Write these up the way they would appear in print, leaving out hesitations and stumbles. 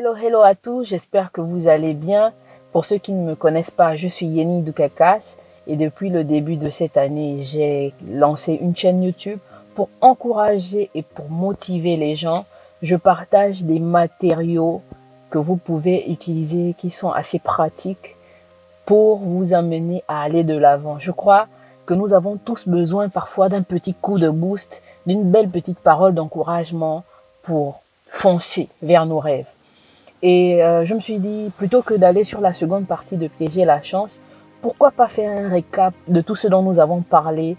Hello à tous, j'espère que vous allez bien. Pour ceux qui ne me connaissent pas, je suis Yeni Doukakas et depuis le début de cette année, j'ai lancé une chaîne YouTube pour encourager et pour motiver les gens. Je partage des matériaux que vous pouvez utiliser qui sont assez pratiques pour vous amener à aller de l'avant. Je crois que nous avons tous besoin parfois d'un petit coup de boost, d'une belle petite parole d'encouragement pour foncer vers nos rêves. Et je me suis dit, plutôt que d'aller sur la seconde partie de Piéger la chance, pourquoi pas faire un récap de tout ce dont nous avons parlé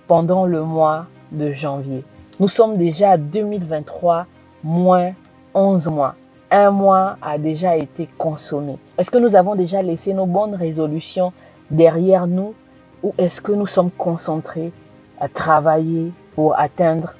pendant le mois de janvier. Nous sommes déjà à 2023, moins 11 mois. Un mois a déjà été consommé. Est-ce que nous avons déjà laissé nos bonnes résolutions derrière nous ou est-ce que nous sommes concentrés à travailler pour atteindre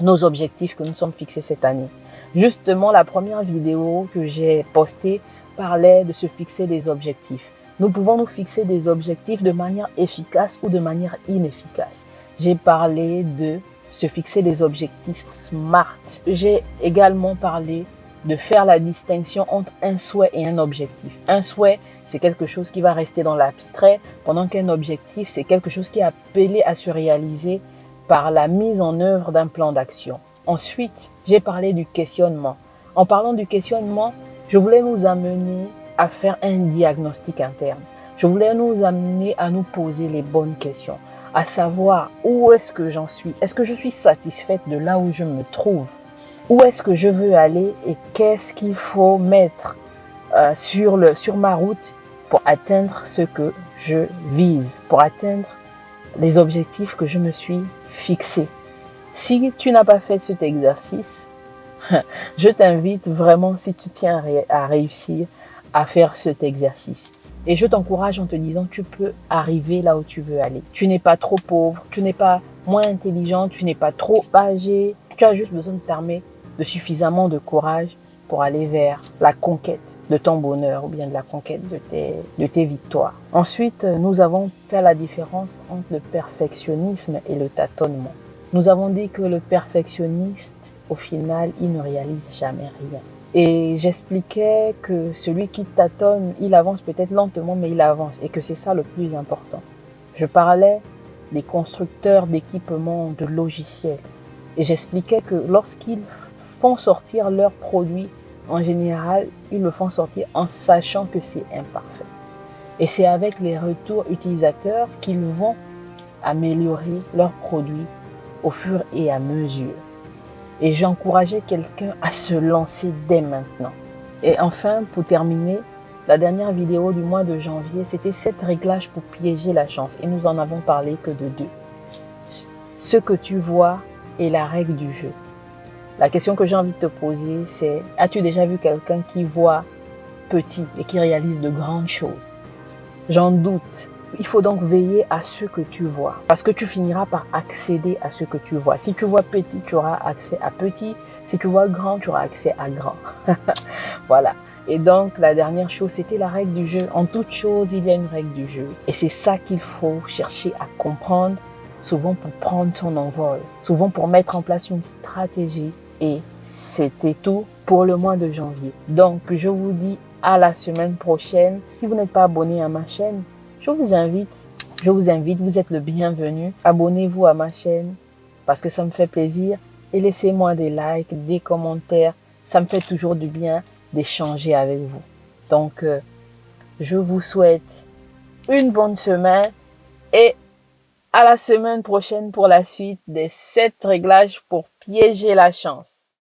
nos objectifs que nous sommes fixés cette année? Justement, la première vidéo que j'ai postée parlait de se fixer des objectifs. Nous pouvons nous fixer des objectifs de manière efficace ou de manière inefficace. J'ai parlé de se fixer des objectifs SMART. J'ai également parlé de faire la distinction entre un souhait et un objectif. Un souhait, c'est quelque chose qui va rester dans l'abstrait, pendant qu'un objectif, c'est quelque chose qui est appelé à se réaliser par la mise en œuvre d'un plan d'action. Ensuite, j'ai parlé du questionnement. En parlant du questionnement, je voulais nous amener à faire un diagnostic interne. Je voulais nous amener à nous poser les bonnes questions, à savoir où est-ce que j'en suis. Est-ce que je suis satisfaite de là où je me trouve? Où est-ce que je veux aller et qu'est-ce qu'il faut mettre sur ma route pour atteindre ce que je vise, pour atteindre les objectifs que je me suis fixés. Si tu n'as pas fait cet exercice, je t'invite vraiment, si tu tiens à réussir, à faire cet exercice. Et je t'encourage en te disant, tu peux arriver là où tu veux aller. Tu n'es pas trop pauvre, tu n'es pas moins intelligent, tu n'es pas trop âgé. Tu as juste besoin de t'armer de suffisamment de courage pour aller vers la conquête de ton bonheur ou bien de la conquête de tes victoires. Ensuite, nous avons fait la différence entre le perfectionnisme et le tâtonnement. Nous avons dit que le perfectionniste, au final, il ne réalise jamais rien. Et j'expliquais que celui qui tâtonne, il avance peut-être lentement, mais il avance et que c'est ça le plus important. Je parlais des constructeurs d'équipements, de logiciels. Et j'expliquais que lorsqu'ils font sortir leurs produits, en général, ils le font sortir en sachant que c'est imparfait. Et c'est avec les retours utilisateurs qu'ils vont améliorer leurs produits au fur et à mesure. Et j'encourageais quelqu'un à se lancer dès maintenant. Et enfin, pour terminer, la dernière vidéo du mois de janvier, c'était 7 réglages pour piéger la chance. Et nous en avons parlé que de 2. Ce que tu vois est la règle du jeu. La question que j'ai envie de te poser, c'est: as-tu déjà vu quelqu'un qui voit petit et qui réalise de grandes choses? J'en doute. Il faut donc veiller à ce que tu vois, parce que tu finiras par accéder à ce que tu vois. Si tu vois petit, tu auras accès à petit. Si tu vois grand, tu auras accès à grand. Voilà. Et donc, la dernière chose, c'était la règle du jeu. En toute chose, il y a une règle du jeu. Et c'est ça qu'il faut chercher à comprendre, souvent pour prendre son envol, souvent pour mettre en place une stratégie. Et c'était tout pour le mois de janvier. Donc, je vous dis à la semaine prochaine. Si vous n'êtes pas abonné à ma chaîne, je vous invite, vous êtes le bienvenu. Abonnez-vous à ma chaîne parce que ça me fait plaisir et laissez-moi des likes, des commentaires. Ça me fait toujours du bien d'échanger avec vous. Donc, je vous souhaite une bonne semaine et à la semaine prochaine pour la suite des 7 réglages pour piéger la chance.